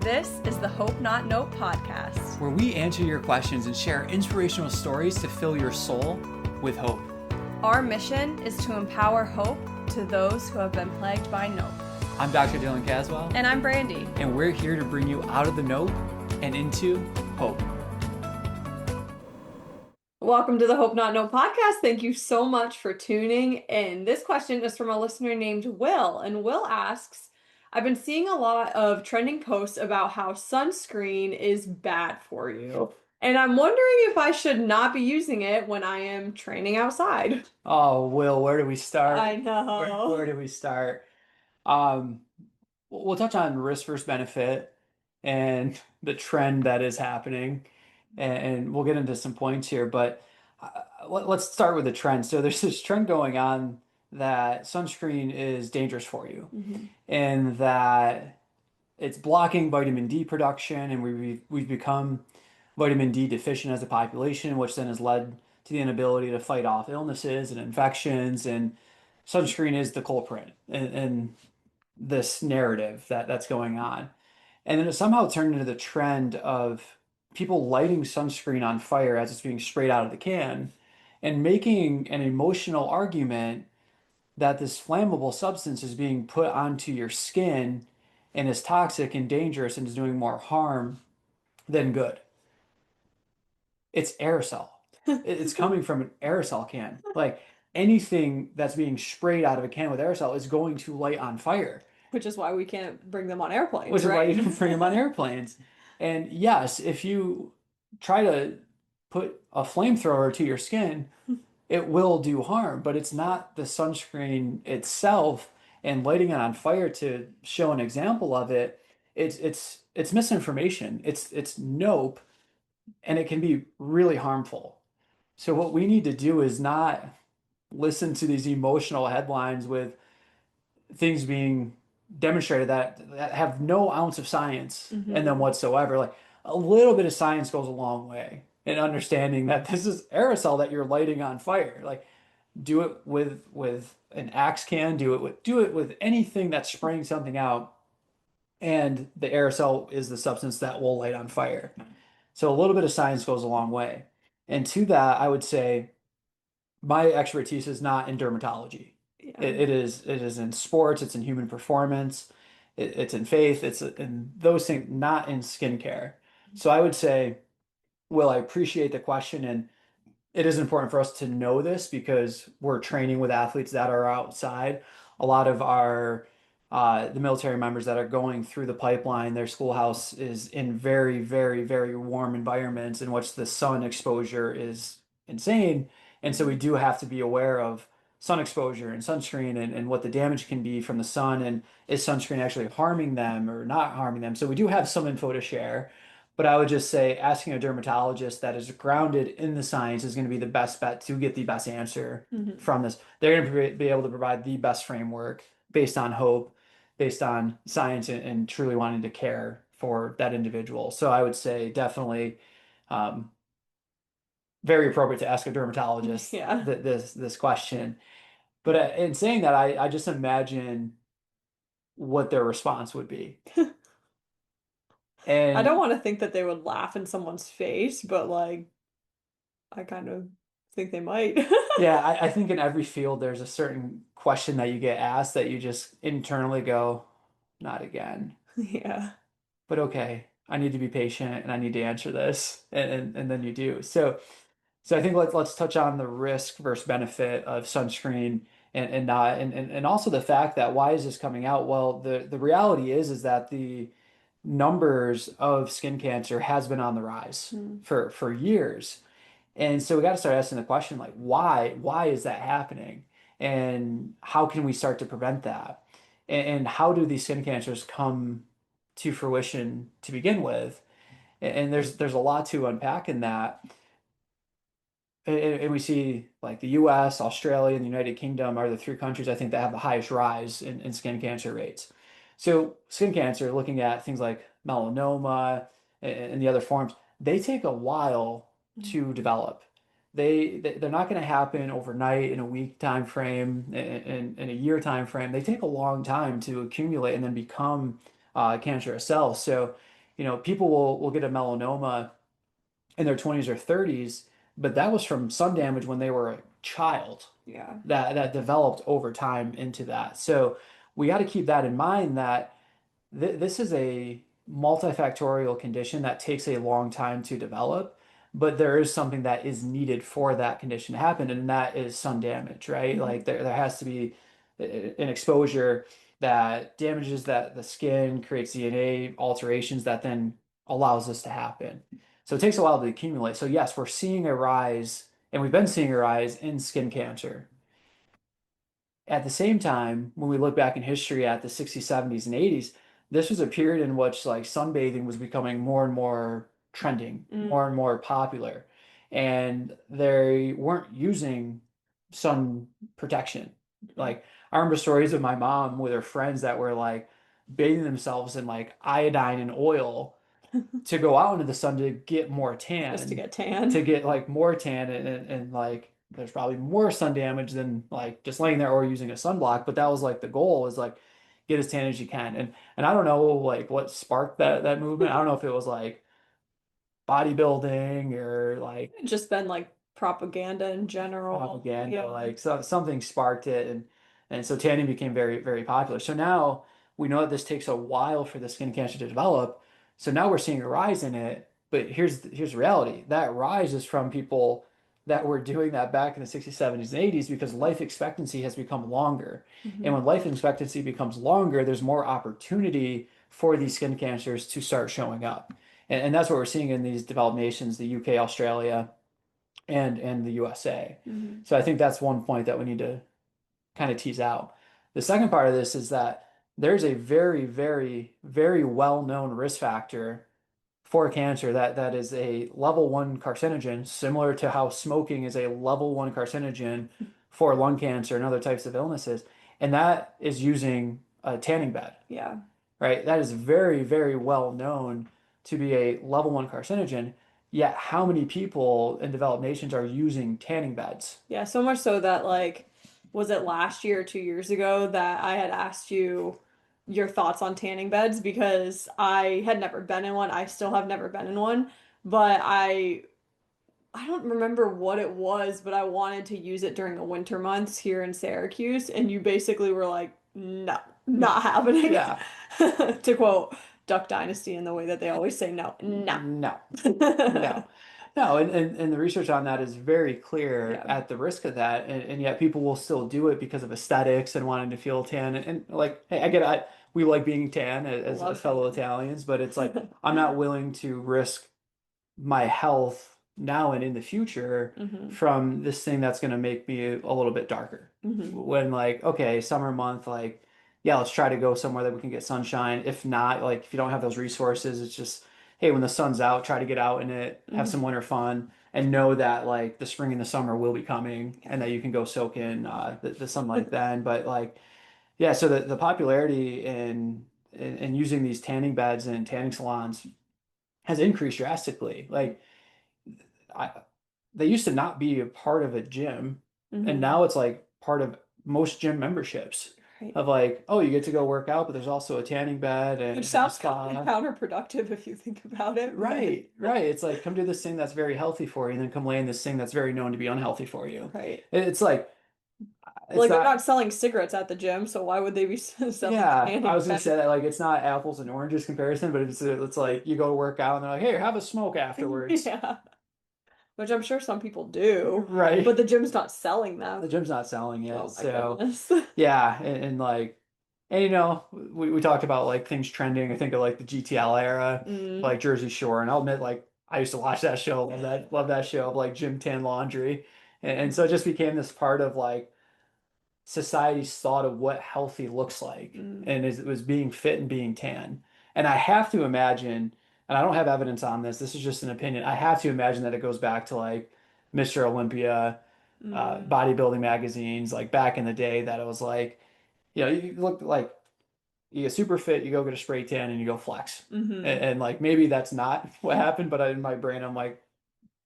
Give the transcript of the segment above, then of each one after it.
This is the Hope Not Nope podcast, where we answer your questions and share inspirational stories to fill your soul with hope. Our mission is to empower hope to those who have been plagued by nope. I'm Dr. Dylan Caswell. And I'm Brandy. And we're here to bring you out of the nope and into hope. Welcome to the Hope Not Nope podcast. Thank you so much for tuning in. This question is from a listener named Will, and Will asks, I've been seeing a lot of trending posts about how sunscreen is bad for you. And I'm wondering if I should not be using it when I am training outside. Oh, Will, where do we start? I know. Where do we start? We'll touch on risk versus benefit and the trend that is happening. And we'll get into some points here, but let's start with the trend. So there's this trend going on that sunscreen is dangerous for you, and that it's blocking vitamin D production, and we've become vitamin D deficient as a population, which then has led to the inability to fight off illnesses and infections, and sunscreen is the culprit in this narrative that's going on. And then it somehow turned into the trend of people lighting sunscreen on fire as it's being sprayed out of the can and making an emotional argument that this flammable substance is being put onto your skin and is toxic and dangerous and is doing more harm than good. It's aerosol. It's coming from an aerosol can. Like anything that's being sprayed out of a can with aerosol is going to light on fire. Which is why we can't bring them on airplanes, Which is right? why you don't bring them on airplanes. And yes, if you try to put a flamethrower to your skin, it will do harm, but it's not the sunscreen itself, and lighting it on fire to show an example of it. It's misinformation. It's nope, and it can be really harmful. So what we need to do is not listen to these emotional headlines with things being demonstrated that have no ounce of science in them whatsoever. Like a little bit of science goes a long way in understanding that this is aerosol that you're lighting on fire. Like do it with an axe can, do it with anything that's spraying something out, and the aerosol is the substance that will light on fire. So a little bit of science goes a long way. And to that, I would say my expertise is not in dermatology. Yeah. It is in sports, it's in human performance, it's in faith, it's in those things, not in skincare. So I would say, well, I appreciate the question, and it is important for us to know this because we're training with athletes that are outside. A lot of our the military members that are going through the pipeline, their schoolhouse is in very, very, very warm environments in which the sun exposure is insane. And so we do have to be aware of sun exposure and sunscreen and what the damage can be from the sun, and is sunscreen actually harming them or not harming them. So we do have some info to share, but I would just say asking a dermatologist that is grounded in the science is going to be the best bet to get the best answer from this. They're going to be able to provide the best framework based on hope, based on science, and truly wanting to care for that individual. So I would say definitely very appropriate to ask a dermatologist this question. But in saying that, I just imagine what their response would be. And I don't want to think that they would laugh in someone's face, but like, I kind of think they might. Yeah, I think in every field there's a certain question that you get asked that you just internally go, not again. Yeah. But okay, I need to be patient and I need to answer this. And then you do. So I think let's touch on the risk versus benefit of sunscreen and also the fact that why is this coming out? Well, the reality is that the numbers of skin cancer has been on the rise for years. And so we got to start asking the question, like, why is that happening? And how can we start to prevent that? And how do these skin cancers come to fruition to begin with? And there's a lot to unpack in that. And we see like the US, Australia, and the United Kingdom are the three countries I think that have the highest rise in skin cancer rates. So skin cancer, looking at things like melanoma and the other forms, they take a while to develop. They're not going to happen overnight, in a week time frame, in a year time frame. They take a long time to accumulate and then become cancerous cells. So people will get a melanoma in their 20s or 30s, but that was from sun damage when they were a child Yeah. that developed over time into that. So we got to keep that in mind that this is a multifactorial condition that takes a long time to develop, but there is something that is needed for that condition to happen, and that is sun damage, right? Hmm. Like there has to be an exposure that damages that the skin, creates DNA alterations that then allows this to happen. So it takes a while to accumulate. So yes, we're seeing a rise, and we've been seeing a rise in skin cancer. At the same time, when we look back in history at the 60s, 70s, and 80s, this was a period in which like sunbathing was becoming more and more trending, Mm. more and more popular. And they weren't using sun protection. Like I remember stories of my mom with her friends that were like bathing themselves in like iodine and oil to go out into the sun to get more Just to tan, get tan. to get like more tan and like there's probably more sun damage than like just laying there or using a sunblock. But that was like the goal is like get as tan as you can. And I don't know like what sparked that movement. I don't know if it was like bodybuilding or like Just been like propaganda in general. propaganda, Yeah. like something sparked it, and so tanning became very, very popular. So now we know that this takes a while for the skin cancer to develop. So now we're seeing a rise in it. But here's the reality. That rise is from people that were doing that back in the 60s, 70s, and 80s because life expectancy has become longer. And Hmm. when life expectancy becomes longer, there's more opportunity for these skin cancers to start showing up. And that's what we're seeing in these developed nations, the UK, Australia, and the USA. Hmm. So I think that's one point that we need to kind of tease out. The second part of this is that there's a very, very, very well-known risk factor for cancer that is a level one carcinogen, similar to how smoking is a level one carcinogen for lung cancer and other types of illnesses. And that is using a tanning bed, Yeah. right? That is very, very well known to be a level one carcinogen. Yet, how many people in developed nations are using tanning beds? Yeah, so much so that like was it last year or 2 years ago that I had asked you your thoughts on tanning beds because I had never been in one. I still have never been in one, but I don't remember what it was, but I wanted to use it during the winter months here in Syracuse, and you basically were like, "No, not happening." Yeah, To quote Duck Dynasty in the way that they always say no, no. no, no, no. And the research on that is very clear Yeah, at the risk of that. And yet people will still do it because of aesthetics and wanting to feel tan. And like, hey, I get it. We like being tan as love fellow tan. Italians, but it's like, I'm not willing to risk my health now and in the future Hmm. from this thing that's going to make me a little bit darker. Hmm. When like, okay, summer month, like, yeah, let's try to go somewhere that we can get sunshine. If not, like if you don't have those resources, it's just, hey, when the sun's out, try to get out in it, have Hmm. some winter fun, and know that like the spring and the summer will be coming Yeah. and that you can go soak in the sunlight then. But like, yeah, so the popularity in using these tanning beds and tanning salons has increased drastically. Like I, they used to not be a part of a gym, and Hmm. now it's like part of most gym memberships Right. of like, oh, you get to go work out, but there's also a tanning bed Which and a sounds kind of spa. counterproductive if you think about it, but Right, right. It's like come do this thing that's very healthy for you, and then come lay in this thing that's very known to be unhealthy for you. right. It's like it's Like they're not. not selling cigarettes at the gym, so why would they be selling Yeah, I tanning was gonna beds? say that like it's not apples and oranges comparison, but it's like you go to work out and they're like, hey, have a smoke afterwards. Yeah. Which I'm sure some people do, Right. but the gym's not selling The them. gym's not selling Oh it, my so goodness. yeah, and like, and we talked about like things trending. I think of like the GTL era, Mm, like Jersey Shore, and I'll admit like I used to watch that show, love that show of like Gym Tan Laundry, and so it just became this part of like society's thought of what healthy looks like, mm, and it was being fit and being tan. And I have to imagine, and I don't have evidence on this. This is just an opinion. I have to imagine that it goes back to like Mr. Olympia mm, bodybuilding magazines like back in the day that it was like, you look like you get super fit, you go get a spray tan and you go flex. mm-hmm. And like maybe that's not what happened, but in my brain, I'm like,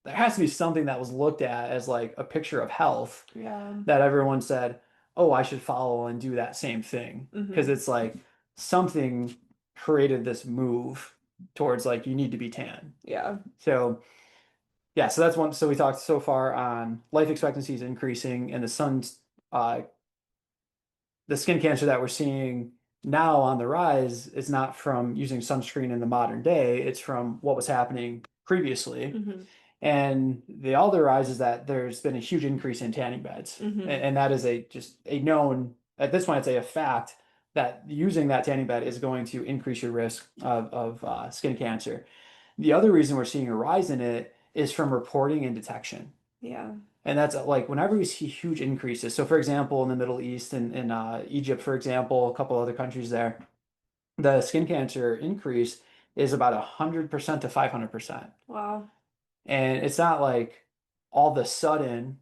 there has to be something that was looked at as like a picture of health Yeah. that everyone said, oh, I should follow and do that same thing. Because Mm-hmm. it's like something created this move. towards like you need to be tan. Yeah. So yeah, so that's one. So we talked so far on life expectancy is increasing and uh, the skin cancer that we're seeing now on the rise is not from using sunscreen in the modern day. It's from what was happening previously. Hmm. And the other rise is that there's been a huge increase in tanning beds. Hmm. And that is a just a known, at this point, I'd say a fact that using that tanning bed is going to increase your risk of skin cancer. The other reason we're seeing a rise in it is from reporting and detection. Yeah. And that's like whenever we see huge increases. So, for example, in the Middle East and in Egypt, for example, a couple other countries there, the skin cancer increase is about 100% to 500%. Wow. And it's not like all of a sudden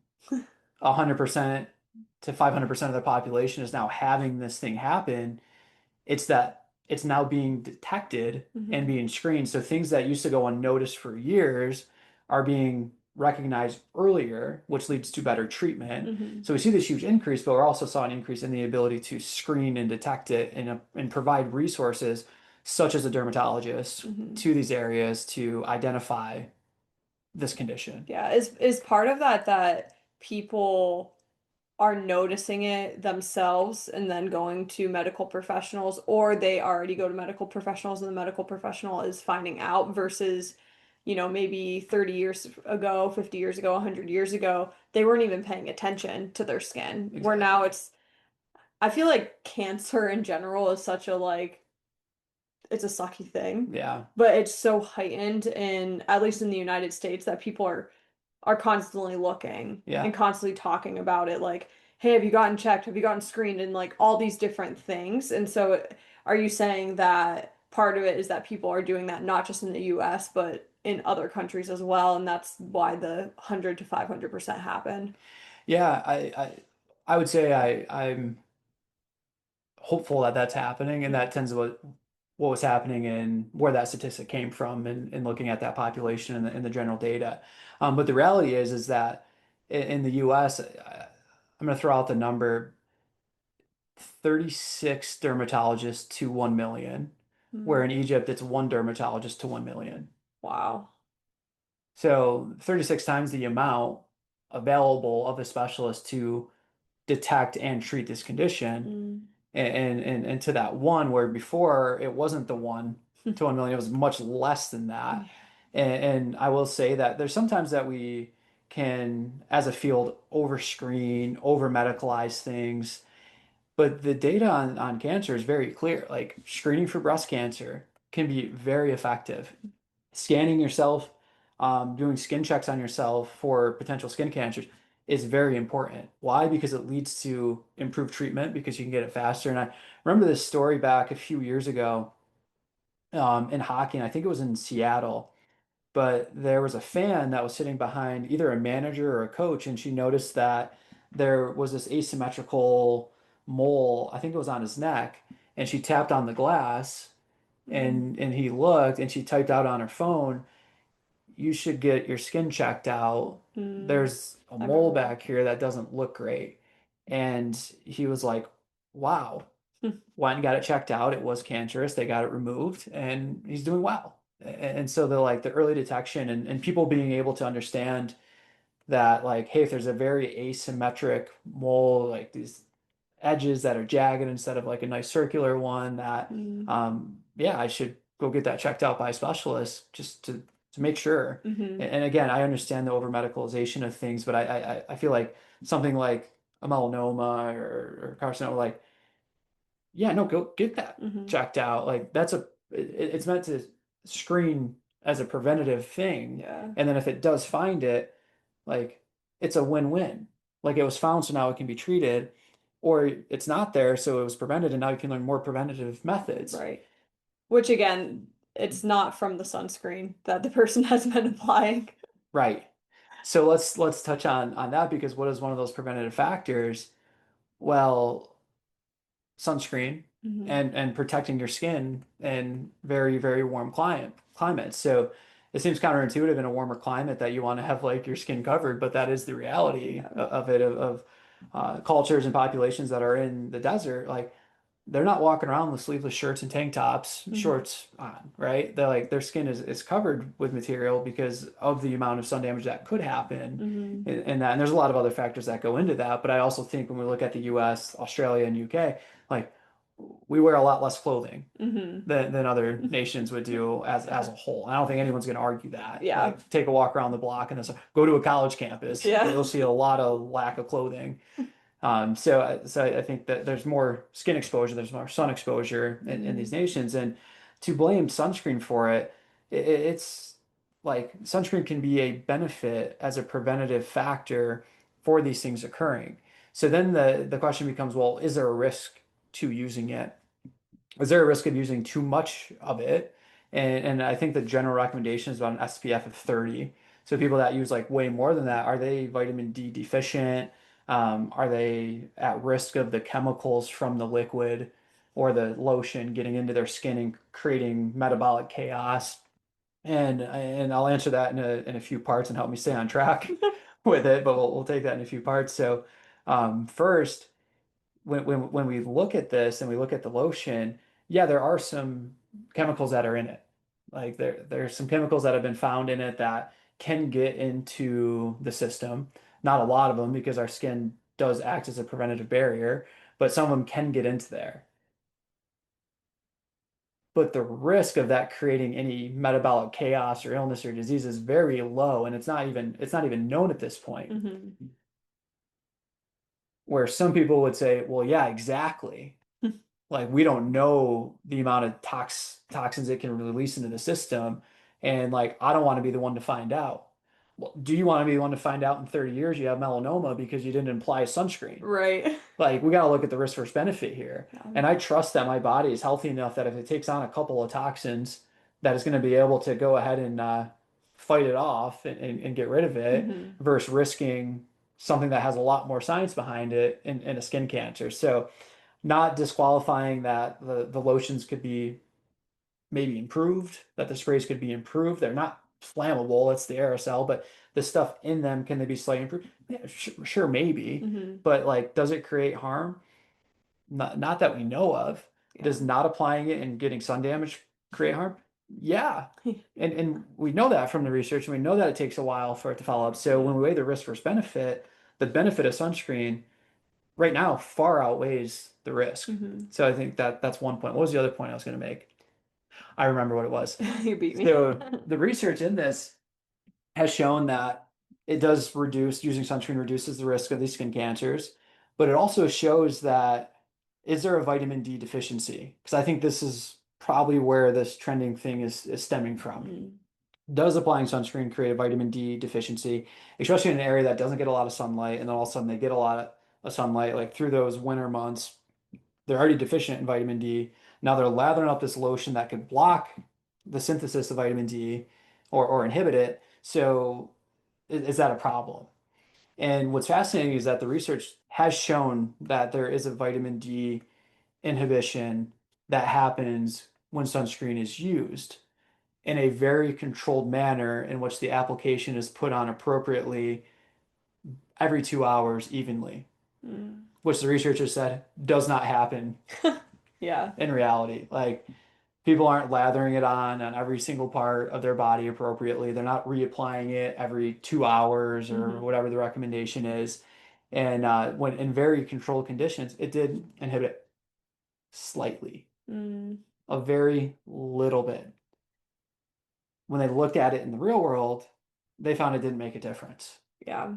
100% to 500% of the population is now having this thing happen. It's that it's now being detected and Hmm. being screened. So things that used to go unnoticed for years are being recognized earlier, which leads to better treatment. Hmm. So we see this huge increase, but we're also saw an increase in the ability to screen and detect it and provide resources such as a dermatologist Hmm. to these areas to identify this condition. Yeah. Is part of that that people are noticing it themselves and then going to medical professionals, or they already go to medical professionals and the medical professional is finding out versus, maybe 30 years ago, 50 years ago, 100 years ago, they weren't even paying attention to their skin. Where now Exactly. I feel like cancer in general is such a like it's a sucky thing, Yeah. but it's so heightened in at least in the United States that people are constantly looking and Yeah. constantly talking about it like, hey, have you gotten checked? Have you gotten screened? And like all these different things. And so are you saying that part of it is that people are doing that not just in the US, but in other countries as well, and that's why the 100 to 500% happen? Yeah. I would say I'm hopeful that that's happening, and that tends to what was happening and where that statistic came from, and looking at that population and the general data. But the reality is that in the U.S., I'm going to throw out the number 36 dermatologists to 1 million, where Mm, in Egypt it's one dermatologist to 1 million. wow. So 36 times the amount available of a specialist to detect and treat this condition. Mm. And to that one where before it wasn't the one to 1 million, it was much less than that. Yeah. And I will say that there's sometimes that we can, as a field, over screen, over medicalize things. But the data on cancer is very clear. Like screening for breast cancer can be very effective. Scanning yourself, doing skin checks on yourself for potential skin cancers is very important. Why? Because it leads to improved treatment because you can get it faster. And I remember this story back a few years ago in hockey, and I think it was in Seattle, but there was a fan that was sitting behind either a manager or a coach, and she noticed that there was this asymmetrical mole, I think it was on his neck, and she tapped on the glass Mm. and he looked and she typed out on her phone, you should get your skin checked out. Mm. There's a I mole remember that. back here that doesn't look great. And he was like, wow. Went and got it checked out. It was cancerous. They got it removed and he's doing well. And so the like the early detection and people being able to understand that like, hey, if there's a very asymmetric mole, like these edges that are jagged instead of like a nice circular one, that Mm. yeah, I should go get that checked out by a specialist just to make sure. Hmm. And again, I understand the over medicalization of things, but I feel like something like a melanoma or carcinoma, like yeah, no, go get that Hmm. checked out. Like it's meant to screen as a preventative thing. Yeah. And then if it does find it, like it's a win-win. Like it was found, so now it can be treated, or it's not there, so it was prevented, and now you can learn more preventative methods. Right. Which again, it's not from the sunscreen that the person has been applying. Right. So let's touch on that because what is one of those preventative factors? Well, sunscreen Hmm. and protecting your skin in very, very warm climates. So it seems counterintuitive in a warmer climate that you want to have like your skin covered, but that is the reality Yeah. of it of cultures and populations that are in the desert. Like they're not walking around with sleeveless shirts and tank tops, Hmm. shorts on, right? They're like their skin is covered with material because of the amount of sun damage that could happen, Hmm. and that. And there's a lot of other factors that go into that. But I also think when we look at the U.S., Australia, and UK, like we wear a lot less clothing Hmm. than other nations would do as Yeah. a whole. I don't think anyone's going to argue that. Yeah. Like take a walk around the block and then go to a college campus, Yeah. you'll see a lot of lack of clothing. So I think that there's more skin exposure, there's more sun exposure in these Hmm. nations, and to blame sunscreen for it, it's like sunscreen can be a benefit as a preventative factor for these things occurring. So then the question becomes, well, is there a risk to using it? Is there a risk of using too much of it? And I think the general recommendation is about an SPF of 30. So people that use like way more than that, are they vitamin D deficient? Are they at risk of the chemicals from the liquid or the lotion getting into their skin and creating metabolic chaos? And I'll answer that in a few parts and help me stay on track with it, but we'll take that in a few parts. So first, when we look at this and we look at the lotion, yeah, there are some chemicals that are in it. Like there's some chemicals that have been found in it that can get into the system. Not a lot of them because our skin does act as a preventative barrier, but some of them can get into there. But the risk of that creating any metabolic chaos or illness or disease is very low, and it's not even known at this point. Hmm. Where some people would say, well, yeah, exactly. Like we don't know the amount of toxins it can release into the system, and like I don't want to be the one to find out. Well, do you want to be the one to find out in 30 years you have melanoma because you didn't apply sunscreen? Right. Like we got to look at the risk versus benefit here. Yeah. And I trust that my body is healthy enough that if it takes on a couple of toxins, that it's going to be able to go ahead and fight it off and get rid of it Hmm. versus risking something that has a lot more science behind it in a skin cancer. So not disqualifying that the lotions could be maybe improved, that the sprays could be improved. They're not flammable, it's the aerosol, but the stuff in them, can they be slightly improved? Yeah, sure, maybe. Hmm. But like, does it create harm? Not that we know of. Yeah. Does not applying it and getting sun damage create harm? Yeah. And we know that from the research, and we know that it takes a while for it to follow up. So Yeah. when we weigh the risk versus benefit, the benefit of sunscreen right now far outweighs the risk. Hmm. So I think that's one point. What was the other point I was going to make? I remember what it was. You beat me. So the research in this has shown that it does reduce, using sunscreen reduces the risk of these skin cancers, but it also shows that is there a vitamin D deficiency? Because I think this is probably where this trending thing is stemming from. Mm. Does applying sunscreen create a vitamin D deficiency, especially in an area that doesn't get a lot of sunlight, and then all of a sudden they get a lot of sunlight, like through those winter months, they're already deficient in vitamin D. Now they're lathering up this lotion that could block the synthesis of vitamin D or inhibit it. So is that a problem? And what's fascinating is that the research has shown that there is a vitamin D inhibition that happens when sunscreen is used in a very controlled manner in which the application is put on appropriately every 2 hours evenly, Mm. which the researchers said does not happen Yeah. in reality. Like people aren't lathering it on every single part of their body appropriately. They're not reapplying it every 2 hours or Hmm. whatever the recommendation is. And when in very controlled conditions, it did inhibit slightly, Mm. a very little bit. When they looked at it in the real world, they found it didn't make a difference. Yeah.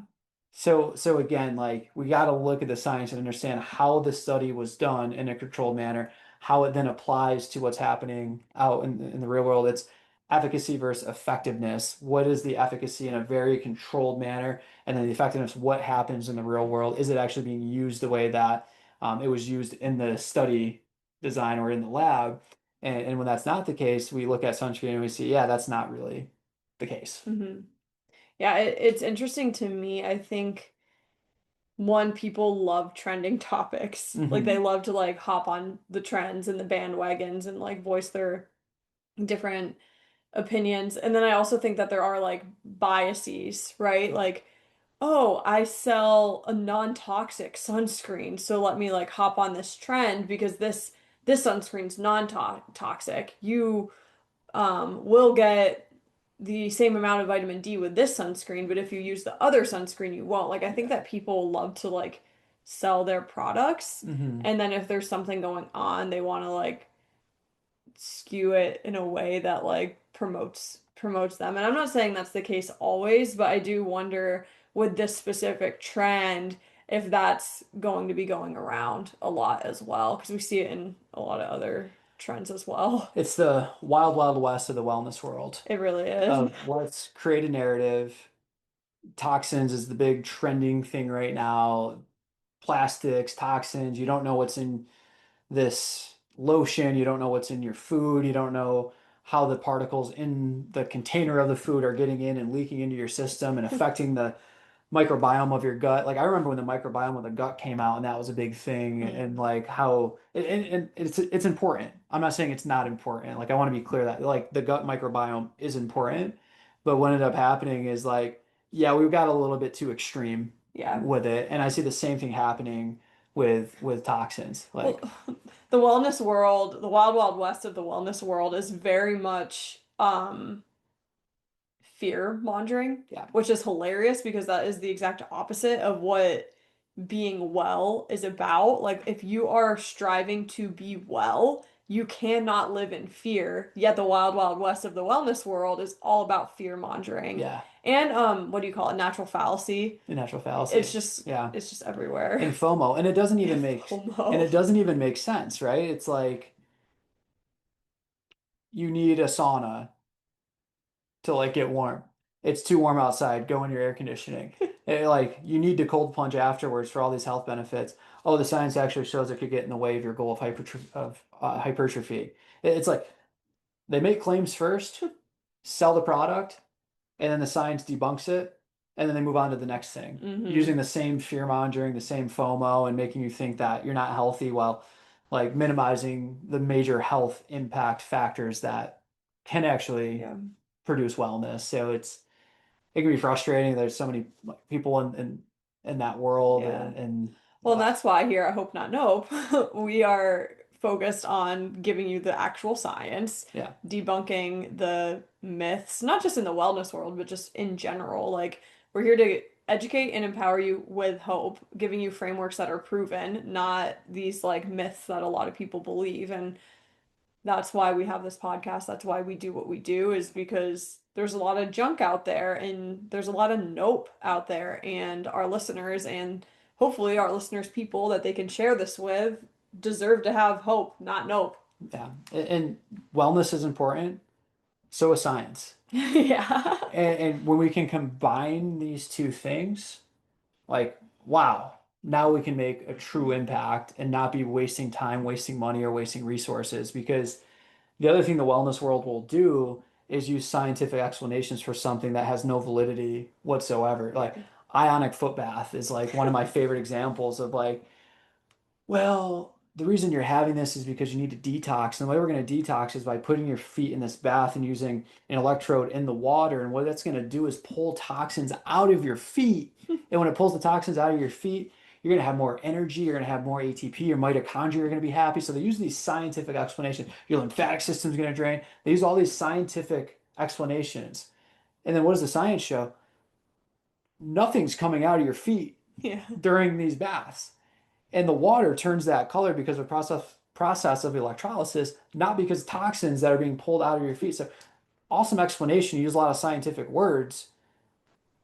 So again, like we got to look at the science and understand how the study was done in a controlled manner, how it then applies to what's happening out in the real world. It's efficacy versus effectiveness. What is the efficacy in a very controlled manner? And then the effectiveness, what happens in the real world? Is it actually being used the way that it was used in the study design or in the lab? And when that's not the case, we look at sunscreen and we see, yeah, that's not really the case. Hmm. Yeah, it's interesting to me. I think one, people love trending topics. Like they Hmm. love to like hop on the trends and the bandwagons and like voice their different opinions. And then I also think that there are like biases, right? Like oh, I sell a non-toxic sunscreen, so let me like hop on this trend because this sunscreen's non-toxic. You will get the same amount of vitamin D with this sunscreen, but if you use the other sunscreen, you won't. Like, I think Yeah. that people love to like sell their products, Hmm. and then if there's something going on, they want to like skew it in a way that like promotes them. And I'm not saying that's the case always, but I do wonder with this specific trend if that's going to be going around a lot as well, because we see it in a lot of other trends as well. It's the wild, wild west of the wellness world It really is. of let's create a narrative. Toxins is the big trending thing right now. Plastics, toxins, you don't know what's in this lotion, you don't know what's in your food, you don't know how the particles in the container of the food are getting in and leaking into your system and affecting the microbiome of your gut. Like I remember when the microbiome of the gut came out and that was a big thing and Mm, like how and it's important. I'm not saying it's not important. Like I want to be clear that like the gut microbiome is important, but what ended up happening is like yeah, we got a little bit too extreme yeah. with it and I see the same thing happening with toxins. Well, Like the wellness world, the wild, wild west of the wellness world is very much fear mongering, yeah, which is hilarious because that is the exact opposite of what being well is about. Like, if you are striving to be well, you cannot live in fear. Yet, the wild, wild west of the wellness world is all about fear mongering. yeah, And what do you call it? Natural fallacy. the natural It's fallacy. just Yeah. it's just everywhere. And FOMO. And it doesn't Yeah, even make and FOMO. it doesn't even make sense, right? It's like you need a sauna to like get warm. It's too warm outside. Go in your air conditioning. Like you need to cold plunge afterwards for all these health benefits. Oh, the science actually shows it could get in the way of your goal of hypertrophy. It's like they make claims first, sell the product, and then the science debunks it, and then they move on to the next thing, Hmm. using the same fear mongering, the same FOMO, and making you think that you're not healthy while like minimizing the major health impact factors that can actually Yeah. produce wellness. So it can be frustrating. There's so many like, people in that world, Yeah. and Well, and that's why here at Hope Not Nope, we are focused on giving you the actual science, yeah, debunking the myths, not just in the wellness world, but just in general. Like, we're here to educate and empower you with hope, giving you frameworks that are proven, not these like myths that a lot of people believe. And that's why we have this podcast. That's why we do what we do, is because there's a lot of junk out there and there's a lot of nope out there. And our listeners, and hopefully our listeners, people that they can share this with, deserve to have hope, not nope. yeah. And wellness is important. So is science. Yeah. And when we can combine these two things, like, wow, now we can make a true impact and not be wasting time, wasting money, or wasting resources. Because the other thing the wellness world will do is use scientific explanations for something that has no validity whatsoever. Like Yeah. ionic foot bath is like one of my favorite examples of like, well, the reason you're having this is because you need to detox. And the way we're going to detox is by putting your feet in this bath and using an electrode in the water. And what that's going to do is pull toxins out of your feet. And when it pulls the toxins out of your feet, you're going to have more energy. You're going to have more ATP. Your mitochondria are going to be happy. So they use these scientific explanations. Your lymphatic system is going to drain. They use all these scientific explanations. And then what does the science show? Nothing's coming out of your feet Yeah. during these baths. And the water turns that color because of process of electrolysis, not because toxins that are being pulled out of your feet. So awesome explanation. You use a lot of scientific words.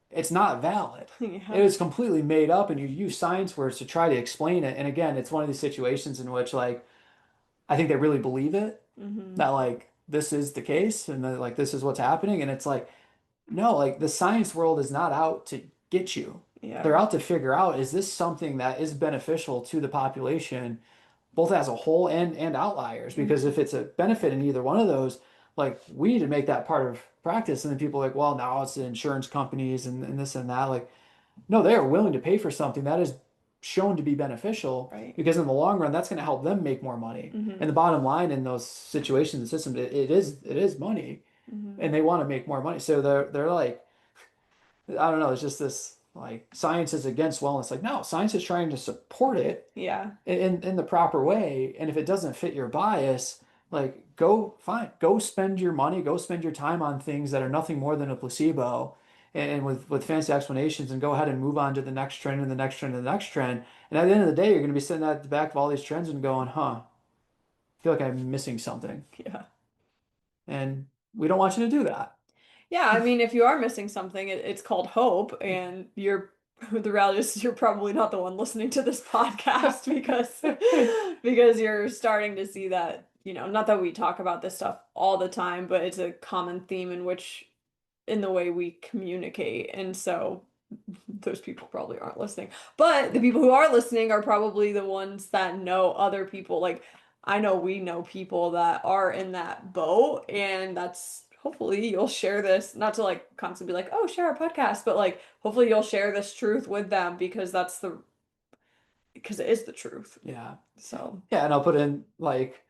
It's not valid. It Yeah. is completely made up, and you use science words to try to explain it. And again, it's one of these situations in which like I think they really believe it, Hmm. that like this is the case and that, like this is what's happening. And it's like, no, like the science world is not out to get you. Yeah. They're out to figure out, is this something that is beneficial to the population both as a whole and outliers, because if Hmm. it's a benefit in either one of those, like we need to make that part of practice. And then people are like, well, now it's the insurance companies and this and that. Like, no, they are willing to pay for something that is shown to be beneficial Right. because in the long run, that's going to help them make more money. And Hmm. the bottom line in those situations and systems, it is money, Hmm. and they want to make more money. So they're like, I don't know, it's just this. like science is against wellness. Like, no, science is trying to support it Yeah. in the proper way. And if it doesn't fit your bias, like go fine, go spend your money, go spend your time on things that are nothing more than a placebo and with fancy explanations and go ahead and move on to the next trend and the next trend and the next trend. And at the end of the day, you're going to be sitting at the back of all these trends and going, huh, I feel like I'm missing something. Yeah. And we don't want you to do that. Yeah, I mean, if you are missing something, it's called hope, and you're the reality is you're probably not the one listening to this podcast because you're starting to see that, not that we talk about this stuff all the time, but it's a common theme in the way we communicate. And so those people probably aren't listening. But the Yeah. people who are listening are probably the ones that know other people. Like, I know we know people that are in that boat, and that's hopefully you'll share this, not to like constantly be like, oh, share our podcast, but like hopefully you'll share this truth with them because it is the truth. Yeah. So, Yeah. And I'll put in like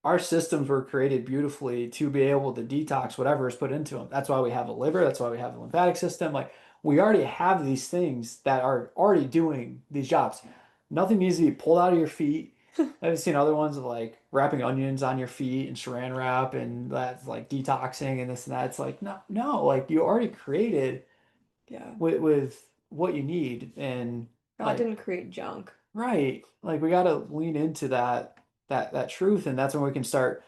our systems were created beautifully to be able to detox whatever is put into them. That's why we have a liver. That's why we have a lymphatic system. Like we already have these things that are already doing these jobs. Nothing needs to be pulled out of your feet. I've seen other ones of like wrapping onions on your feet and saran wrap and that's like detoxing and this and that. It's like, no, no, like you already created yeah. with what you need. And God like, didn't create junk. right, like we got to lean into that truth. And that's when we can start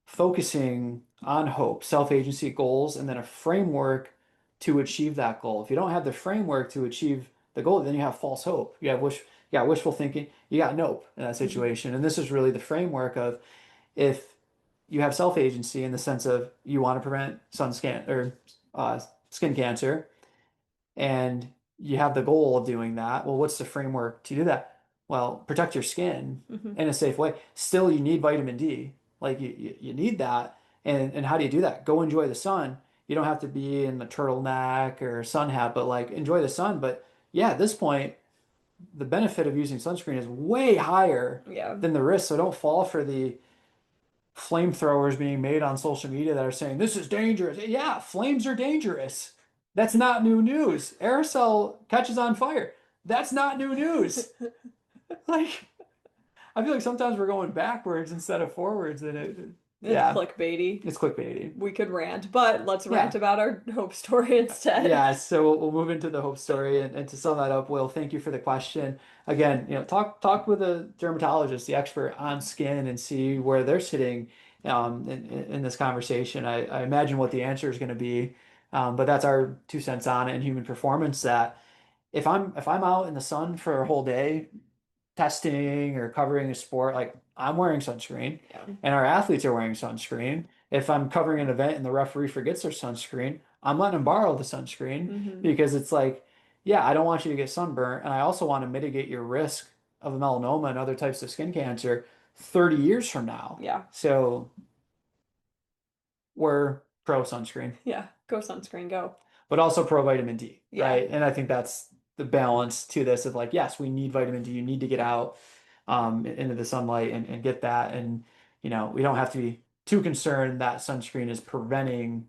focusing on hope, self-agency goals, and then a framework to achieve that goal. If you don't have the framework to achieve the goal, then you have false hope. You got wishful thinking, you got nope in that Mhm. situation. And this is really the framework of if you have self-agency in the sense of you want to prevent uh, skin cancer, and you have the goal of doing that. Well, what's the framework to do that? Well, protect your skin Mhm. in a safe way. Still, you need vitamin D. Like you need that. And how do you do that? Go enjoy the sun. You don't have to be in the turtleneck or sun hat, but like enjoy the sun. But yeah, at this point, the benefit of using sunscreen is way higher Yeah. than the risk. So don't fall for the flamethrowers being made on social media that are saying this is dangerous. Yeah, flames are dangerous. That's not new news. Aerosol catches on fire. That's not new news. Like, I feel like sometimes we're going backwards instead of forwards, and It's yeah, clickbaity. it's clickbaity. We could rant, but let's rant Yeah, about our hope story instead. yeah. So we'll move into the hope story, and to sum that up, Will, thank you for the question. Again, talk with a dermatologist, the expert on skin, and see where they're sitting in this conversation. I imagine what the answer is going to be, but that's our 2 cents on it in human performance. That if I'm out in the sun for a whole day, testing or covering a sport, like I'm wearing sunscreen Yeah. and our athletes are wearing sunscreen. If I'm covering an event and the referee forgets their sunscreen, I'm letting them borrow the sunscreen Hmm. because it's like, yeah, I don't want you to get sunburnt. And I also want to mitigate your risk of melanoma and other types of skin cancer 30 years from now. Yeah. So we're pro sunscreen, Yeah. Go sunscreen, go. but also pro vitamin D, Yeah. right? And I think that's the balance to this of like, yes, we need vitamin D. You need to get out into the sunlight and get that. And, we don't have to be too concerned that sunscreen is preventing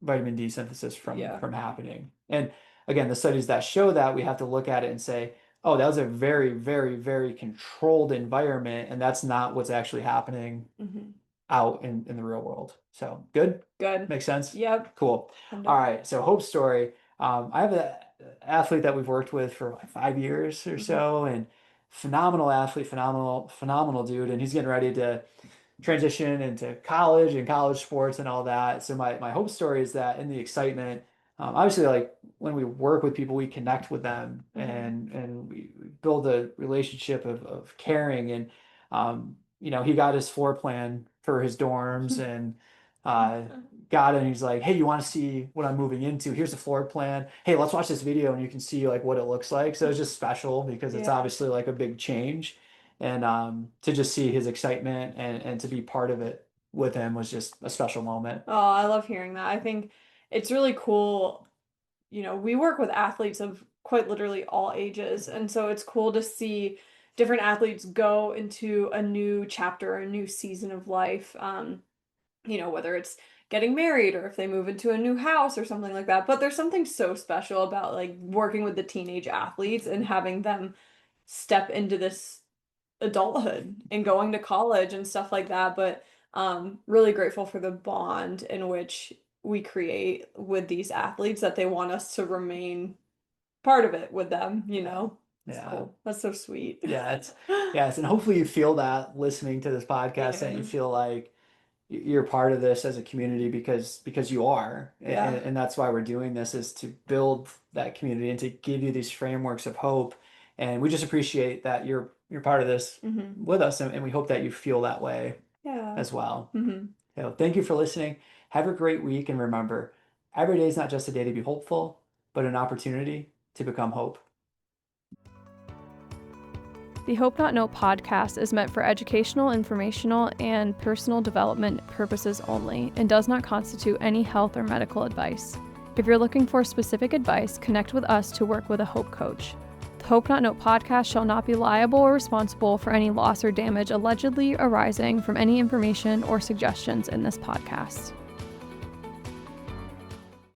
vitamin D synthesis from Yeah. from happening. And again, the studies that show that we have to look at it and say, oh, that was a very, very, very controlled environment, and that's not what's actually happening Hmm. out in the real world. So good? Good. Makes sense? Yep. Cool. All Hundo. right. So Hope Story. I have an athlete that we've worked with for like 5 years or Hmm. so, and phenomenal athlete, phenomenal dude, and he's getting ready to transition into college and college sports and all that. So my hope story is that in the excitement, obviously, like when we work with people, we connect with them Hmm. and we build a relationship of caring. And he got his floor plan for his dorms and uh, got it. And he's like, "Hey, you want to see what I'm moving into? Here's the floor plan. Hey, let's watch this video and you can see like what it looks like." So it's just special because it's Yeah. obviously like a big change and to just see his excitement and to be part of it with him was just a special moment. Oh, I love hearing that. I think it's really cool. We work with athletes of quite literally all ages, and so it's cool to see different athletes go into a new chapter, a new season of life. whether it's getting married or if they move into a new house or something like that. But there's something so special about like working with the teenage athletes and having them step into this adulthood and going to college and stuff like that. But really grateful for the bond in which we create with these athletes, that they want us to remain part of it with them, Yeah. So that's so sweet. Yeah, yes, and hopefully you feel that listening to this podcast, that you Yeah. feel like you're part of this as a community, because you are, Yeah. and that's why we're doing this, is to build that community and to give you these frameworks of hope. And we just appreciate that you're part of this Hmm. with us, and we hope that you feel that way Yeah. as well. Hmm. So thank you for listening. Have a great week, and remember, every day is not just a day to be hopeful, but an opportunity to become hope. The Hope Not Know podcast is meant for educational, informational, and personal development purposes only and does not constitute any health or medical advice. If you're looking for specific advice, connect with us to work with a Hope coach. The Hope Not Know podcast shall not be liable or responsible for any loss or damage allegedly arising from any information or suggestions in this podcast.